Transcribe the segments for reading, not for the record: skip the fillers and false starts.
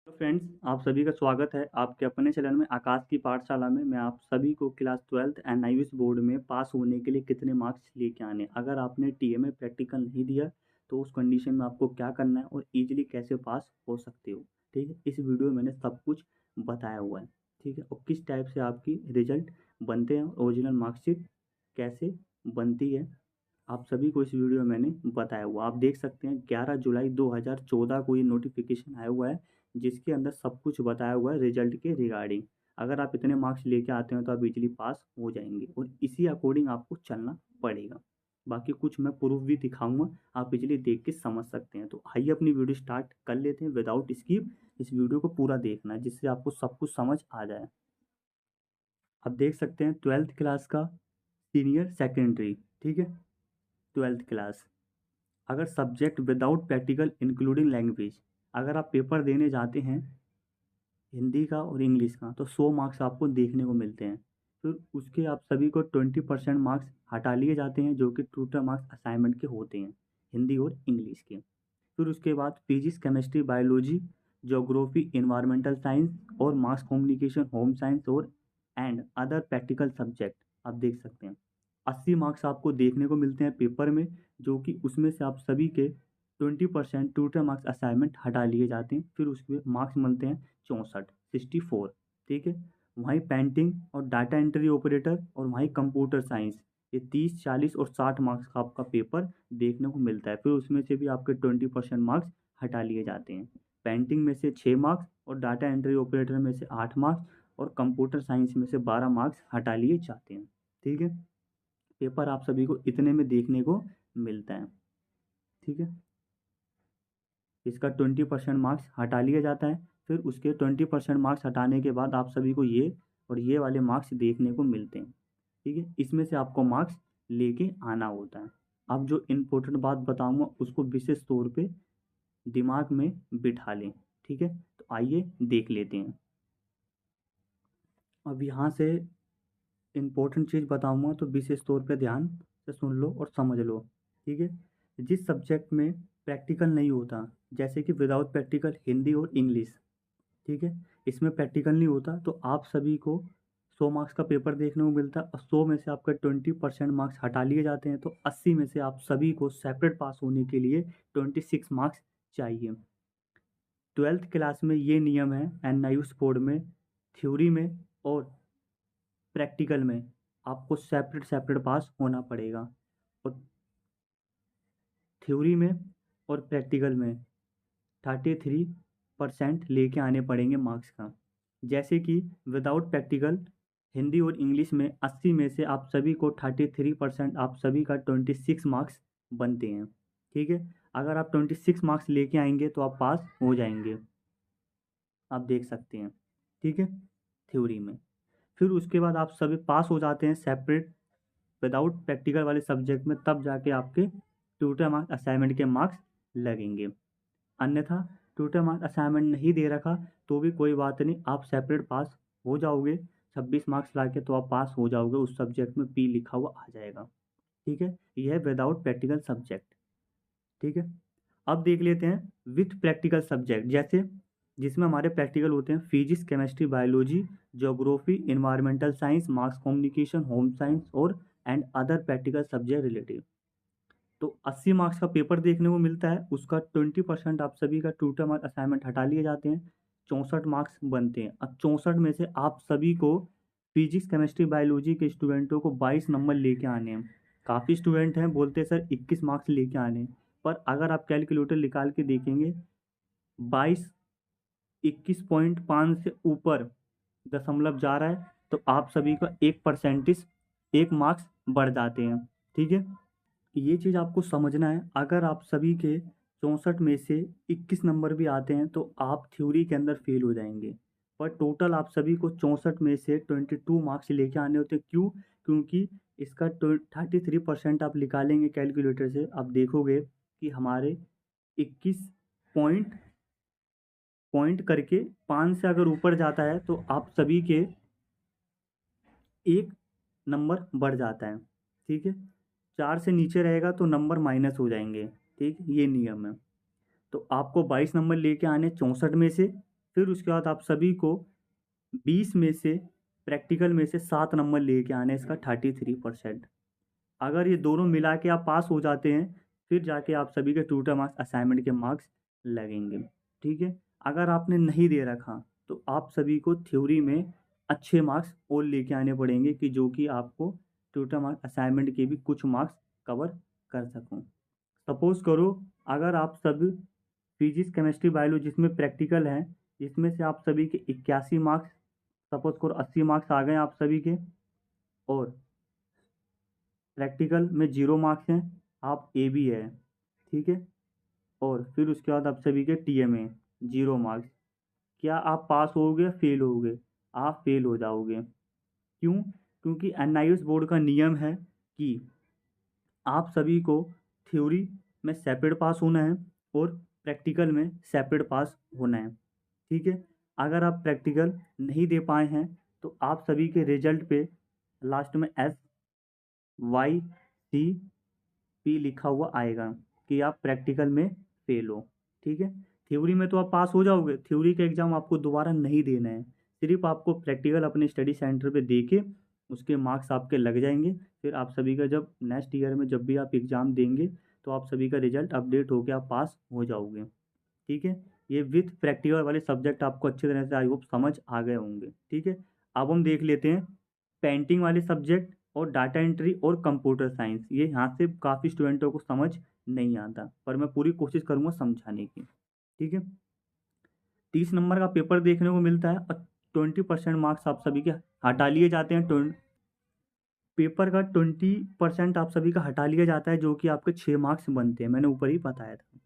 तो फ्रेंड्स, आप सभी का स्वागत है आपके अपने चैनल में आकाश की पाठशाला में। मैं आप सभी को class 12th and IVS board में पास होने के लिए कितने मार्क्स लेके आने, अगर आपने टीएमए प्रैक्टिकल नहीं दिया तो उस कंडीशन में आपको क्या करना है और इजीली कैसे पास हो सकते हो। ठीक है, इस वीडियो में मैंने सब कुछ बताया हुआ है। ठीक है, और किस टाइप से आपकी रिजल्ट बनते हैं, ओरिजिनल मार्कशीट कैसे बनती है, आप सभी को इस वीडियो में मैंने बताया हुआ। आप देख सकते हैं 11 जुलाई 2014 को ये नोटिफिकेशन आया हुआ है, जिसके अंदर सब कुछ बताया हुआ है रिजल्ट के रिगार्डिंग। अगर आप इतने मार्क्स लेके आते हैं तो आप इजीली पास हो जाएंगे और इसी अकॉर्डिंग आपको चलना पड़ेगा। बाकी कुछ मैं प्रूफ भी दिखाऊंगा, आप इजीली देख के समझ सकते हैं। तो आइए अपनी वीडियो स्टार्ट कर लेते हैं विदाउट स्किप। इस वीडियो को पूरा देखना है जिससे आपको सब कुछ समझ आ जाए। आप देख सकते हैं 12th क्लास का सीनियर सेकेंडरी। ठीक है, 12th क्लास, अगर subject without practical including language, अगर आप पेपर देने जाते हैं हिंदी का और इंग्लिश का तो 100 मार्क्स आपको देखने को मिलते हैं। फिर उसके आप सभी को 20% मार्क्स हटा लिए जाते हैं, जो कि टोटल मार्क्स असाइनमेंट के होते हैं हिंदी और इंग्लिश के। फिर उसके बाद physics, chemistry, biology, geography, environmental science और मास कम्युनिकेशन, होम साइंस और एंड अदर प्रैक्टिकल सब्जेक्ट, आप देख सकते हैं 80 मार्क्स आपको देखने को मिलते हैं पेपर में, जो कि उसमें से आप सभी के 20% टोटल मार्क्स असाइनमेंट हटा लिए जाते हैं। फिर उसके मार्क्स मिलते हैं 64। ठीक है, वहीं पेंटिंग और डाटा एंट्री ऑपरेटर और वहीं कंप्यूटर साइंस, ये 30, 40 और 60 मार्क्स का आपका पेपर देखने को मिलता है। फिर उसमें से भी आपके 20% मार्क्स हटा लिए जाते हैं। पेंटिंग में से 6 मार्क्स और डाटा एंट्री ऑपरेटर में से 8 मार्क्स और कंप्यूटर साइंस में से 12 मार्क्स हटा लिए जाते हैं। ठीक है, पेपर आप सभी को इतने में देखने को मिलता है। ठीक है, इसका 20% मार्क्स हटा लिया जाता है। फिर उसके 20% मार्क्स हटाने के बाद आप सभी को ये और ये वाले मार्क्स देखने को मिलते हैं। ठीक है, इसमें से आपको मार्क्स लेके आना होता है। अब जो इम्पोर्टेंट बात बताऊंगा उसको विशेष तौर पे दिमाग में बिठा लें। ठीक है, तो आइए देख लेते हैं। अब यहाँ से इम्पोर्टेंट चीज़ बताऊंगा तो विशेष तौर पे ध्यान से सुन लो और समझ लो। ठीक है, जिस सब्जेक्ट में प्रैक्टिकल नहीं होता, जैसे कि विदाउट प्रैक्टिकल हिंदी और इंग्लिश, ठीक है, इसमें प्रैक्टिकल नहीं होता तो आप सभी को 100 मार्क्स का पेपर देखने को मिलता है और 100 में से आपका 20% मार्क्स हटा लिए जाते हैं, तो 80 में से आप सभी को सेपरेट पास होने के लिए 26 मार्क्स चाहिए। 12th क्लास में ये नियम है एनआईयूएस बोर्ड में, थ्योरी में और प्रैक्टिकल में आपको सेपरेट सेपरेट पास होना पड़ेगा। और थ्योरी में और प्रैक्टिकल में 33% लेके आने पड़ेंगे मार्क्स का। जैसे कि विदाउट प्रैक्टिकल हिंदी और इंग्लिश में 80 में से आप सभी को 33%, आप सभी का 26 मार्क्स बनते हैं। ठीक है, अगर आप 26 मार्क्स लेके आएंगे तो आप पास हो जाएंगे, आप देख सकते हैं। ठीक है, थ्योरी में। फिर उसके बाद आप सभी पास हो जाते हैं सेपरेट विदाउट प्रैक्टिकल वाले सब्जेक्ट में, तब जाके आपके टोटल मार्क्स असाइनमेंट के मार्क्स लगेंगे। अन्यथा टोटल मार्क्स असाइनमेंट नहीं दे रखा तो भी कोई बात नहीं, आप सेपरेट पास हो जाओगे। 26 मार्क्स लाके तो आप पास हो जाओगे, उस सब्जेक्ट में पी लिखा हुआ आ जाएगा। ठीक है, यह है विदाउट प्रैक्टिकल सब्जेक्ट। ठीक है, अब देख लेते हैं विथ प्रैक्टिकल सब्जेक्ट, जैसे जिसमें हमारे प्रैक्टिकल होते हैं physics, chemistry, biology, geography, environmental science, mass communication, home science और and other practical subject relative. तो 80 मार्क्स का पेपर देखने को मिलता है, उसका 20% आप सभी का टोटल मार्क्स असाइनमेंट हटा लिए जाते हैं, 64 मार्क्स बनते हैं। अब 64 में से आप सभी को फिजिक्स, केमिस्ट्री, बायोलॉजी के स्टूडेंटों को 22 नंबर लेके आने हैं। काफ़ी स्टूडेंट हैं बोलते हैं सर 21 मार्क्स लेके आने हैं, पर अगर आप कैलकुलेटर निकाल के देखेंगे 22 21.5 से ऊपर दशमलव जा रहा है तो आप सभी का 1%, 1 मार्क्स बढ़ जाते हैं। ठीक है, ये चीज़ आपको समझना है। अगर आप सभी के 64 में से 21 नंबर भी आते हैं तो आप थ्योरी के अंदर फेल हो जाएंगे, पर टोटल आप सभी को 64 में से 22 मार्क्स लेके आने होते। क्यों? क्योंकि इसका 33% आप निकालेंगे कैलकुलेटर से, आप देखोगे कि हमारे 21 पॉइंट करके 5 से अगर ऊपर जाता है तो आप सभी के 1 नंबर बढ़ जाता है। ठीक है, 4 से नीचे रहेगा तो नंबर माइनस हो जाएंगे। ठीक, ये नियम है। तो आपको 22 नंबर लेके आने 64 में से, फिर उसके बाद आप सभी को 20 में से प्रैक्टिकल में से 7 नंबर लेके आने, इसका 33%। अगर ये दोनों मिला के आप पास हो जाते हैं, फिर जाके आप सभी के ट्यूटर मार्क्स, असाइनमेंट के मार्क्स लगेंगे। ठीक है, अगर आपने नहीं दे रखा तो आप सभी को थ्योरी में अच्छे मार्क्स और लेके आने पड़ेंगे कि जो कि आपको ट्यूटर मार्क्स, असाइनमेंट के भी कुछ मार्क्स कवर कर सकूं। सपोज करो अगर आप सब फिजिक्स, केमिस्ट्री, बायोलॉजी जिसमें प्रैक्टिकल है, जिसमें से आप सभी के 81 मार्क्स, सपोज करो 80 मार्क्स आ गए आप सभी के, और प्रैक्टिकल में 0 मार्क्स हैं, आप ए बी है, ठीक है, और फिर उसके बाद आप सभी के टीएमए 0 मार्क्स, क्या आप पास होगे या फेल होगे? आप फेल हो जाओगे। क्यों? क्योंकि एनआईएस बोर्ड का नियम है कि आप सभी को थ्योरी में सेपरेट पास होना है और प्रैक्टिकल में सेपरेट पास होना है। ठीक है, अगर आप प्रैक्टिकल नहीं दे पाए हैं तो आप सभी के रिजल्ट पे लास्ट में SYCP लिखा हुआ आएगा कि आप प्रैक्टिकल में फेल हो। ठीक है, थ्योरी में तो आप पास हो जाओगे, थ्योरी का एग्जाम आपको दोबारा नहीं देना है, सिर्फ आपको प्रैक्टिकल अपने स्टडी सेंटर पे दे के उसके मार्क्स आपके लग जाएंगे। फिर आप सभी का जब नेक्स्ट ईयर में जब भी आप एग्ज़ाम देंगे तो आप सभी का रिजल्ट अपडेट होकर आप पास हो जाओगे। ठीक है, ये विथ प्रैक्टिकल वाले सब्जेक्ट आपको अच्छी तरह से आई होप समझ आ गए होंगे। ठीक है, अब हम देख लेते हैं पेंटिंग वाले सब्जेक्ट और डाटा एंट्री और कंप्यूटर साइंस। ये यहाँ से काफ़ी स्टूडेंटों को समझ नहीं आता, पर मैं पूरी कोशिश करूँगा समझाने की। ठीक है, 30 नंबर का पेपर देखने को मिलता है और 20% मार्क्स आप सभी के हटा लिए जाते हैं। पेपर का 20% आप सभी का हटा लिया जाता है, जो कि आपके 6 मार्क्स बनते हैं, मैंने ऊपर ही बताया था।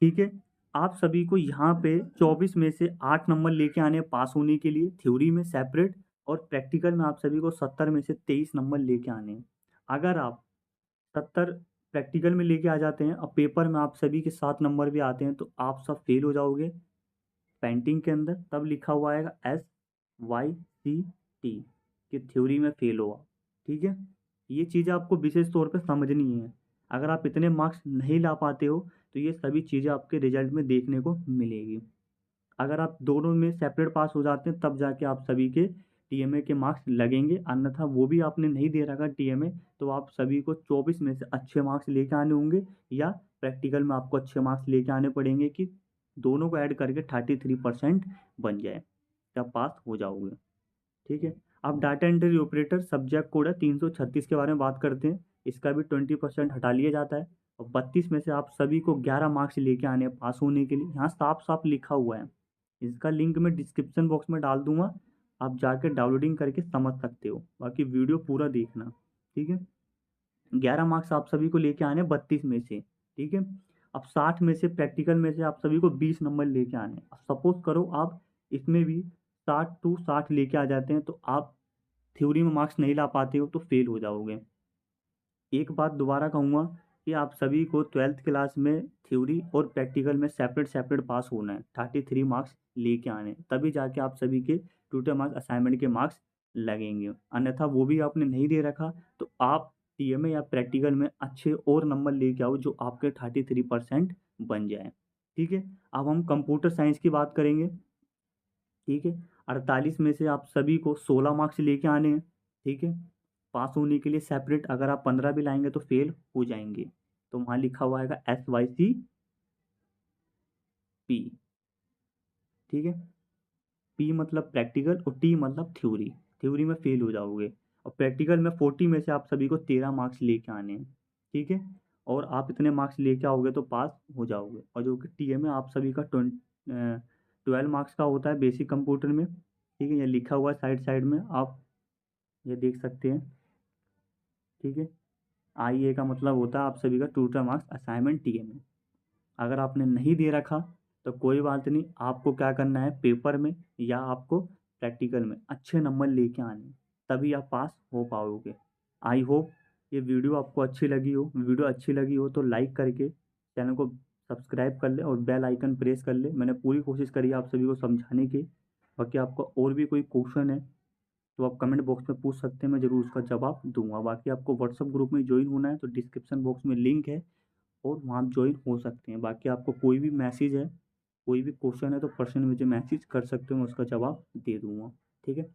ठीक है, आप सभी को यहाँ पे 24 में से 8 नंबर लेके आने पास होने के लिए, थ्योरी में सेपरेट, और प्रैक्टिकल में आप सभी को 70 में से 23 नंबर लेके आने हैं। अगर आप 70 प्रैक्टिकल में लेके आ जाते हैं और पेपर में आप सभी के 7 नंबर भी आते हैं तो आप सब फेल हो जाओगे पेंटिंग के अंदर। तब लिखा हुआ आएगा SYCT कि थ्योरी में फेल हुआ। ठीक है, ये चीज़ें आपको विशेष तौर पे समझनी है। अगर आप इतने मार्क्स नहीं ला पाते हो तो ये सभी चीज़ें आपके रिजल्ट में देखने को मिलेगी। अगर आप दोनों में सेपरेट पास हो जाते हैं तब जाके आप सभी के टीएमए के मार्क्स लगेंगे, अन्यथा वो भी आपने नहीं दे रखा टीएमए तो आप सभी को 24 में से अच्छे मार्क्स लेके आने होंगे, या प्रैक्टिकल में आपको अच्छे मार्क्स लेके आने पड़ेंगे कि दोनों को ऐड करके 33% बन जाए, तब पास हो जाओगे। ठीक है, अब data entry operator subject code है 336 के बारे में बात करते हैं। इसका भी 20% हटा लिया जाता है और 32 में से आप सभी को 11 मार्क्स लेके आने हैं पास होने के लिए। यहाँ साफ साफ लिखा हुआ है, इसका लिंक मैं डिस्क्रिप्शन बॉक्स में डाल दूंगा, आप जाके डाउनलोडिंग करके समझ सकते हो, बाकी वीडियो पूरा देखना। ठीक है, 11 मार्क्स आप सभी को लेके आने 32 में से। ठीक है, अब 60 में से प्रैक्टिकल में से आप सभी को 20 नंबर लेके आने। अब सपोज करो आप इसमें भी 60 टू 60 लेके आ जाते हैं तो आप थ्योरी में मार्क्स नहीं ला पाते हो तो फेल हो जाओगे। एक बात दोबारा कहूँगा कि आप सभी को 12th क्लास में थ्योरी और प्रैक्टिकल में सेपरेट सेपरेट पास होना है, 33 मार्क्स लेके आने हैं, तभी जाके आप सभी के ट्यूटर मार्क्स, असाइनमेंट के मार्क्स लगेंगे। अन्यथा वो भी आपने नहीं दे रखा तो आप टीएमए या प्रैक्टिकल में अच्छे और नंबर लेके आओ जो आपके 33% बन जाए। ठीक है, अब हम कंप्यूटर साइंस की बात करेंगे। ठीक है, 48 में से आप सभी को 16 मार्क्स लेके आने हैं। ठीक है, पास होने के लिए सेपरेट, अगर आप 15 भी लाएंगे तो फेल हो जाएंगे। तो वहाँ लिखा हुआ आएगा SYCP। ठीक है, P मतलब प्रैक्टिकल और T मतलब थ्योरी। थ्योरी में फेल हो जाओगे और प्रैक्टिकल में 40 में से आप सभी को 13 मार्क्स लेके आने हैं। ठीक है, और आप इतने मार्क्स लेके आओगे तो पास हो जाओगे। और जो कि TM है आप सभी का 12 मार्क्स का होता है बेसिक कंप्यूटर में। ठीक है, ये लिखा हुआ है साइड साइड में, आप ये देख सकते हैं। ठीक है, IA का मतलब होता है आप सभी का ट्यूटर मार्क्स, असाइनमेंट, TMA। अगर आपने नहीं दे रखा तो कोई बात नहीं, आपको क्या करना है, पेपर में या आपको प्रैक्टिकल में अच्छे नंबर लेके आने, तभी आप पास हो पाओगे। आई होप ये वीडियो आपको अच्छी लगी हो। वीडियो अच्छी लगी हो तो लाइक करके चैनल को सब्सक्राइब कर ले और बेल आइकन प्रेस कर ले। मैंने पूरी कोशिश करी आप सभी को समझाने की। बाकी आपका और भी कोई क्वेश्चन है तो आप कमेंट बॉक्स में पूछ सकते हैं, मैं ज़रूर उसका जवाब दूंगा। बाकी आपको व्हाट्सअप ग्रुप में ज्वाइन होना है तो डिस्क्रिप्शन बॉक्स में लिंक है और वहाँ आप ज्वाइन हो सकते हैं। बाकी आपको कोई भी मैसेज है कोई भी क्वेश्चन है तो पर्सनली मुझे मैसेज कर सकते हो, मैं उसका जवाब दे दूँगा। ठीक है?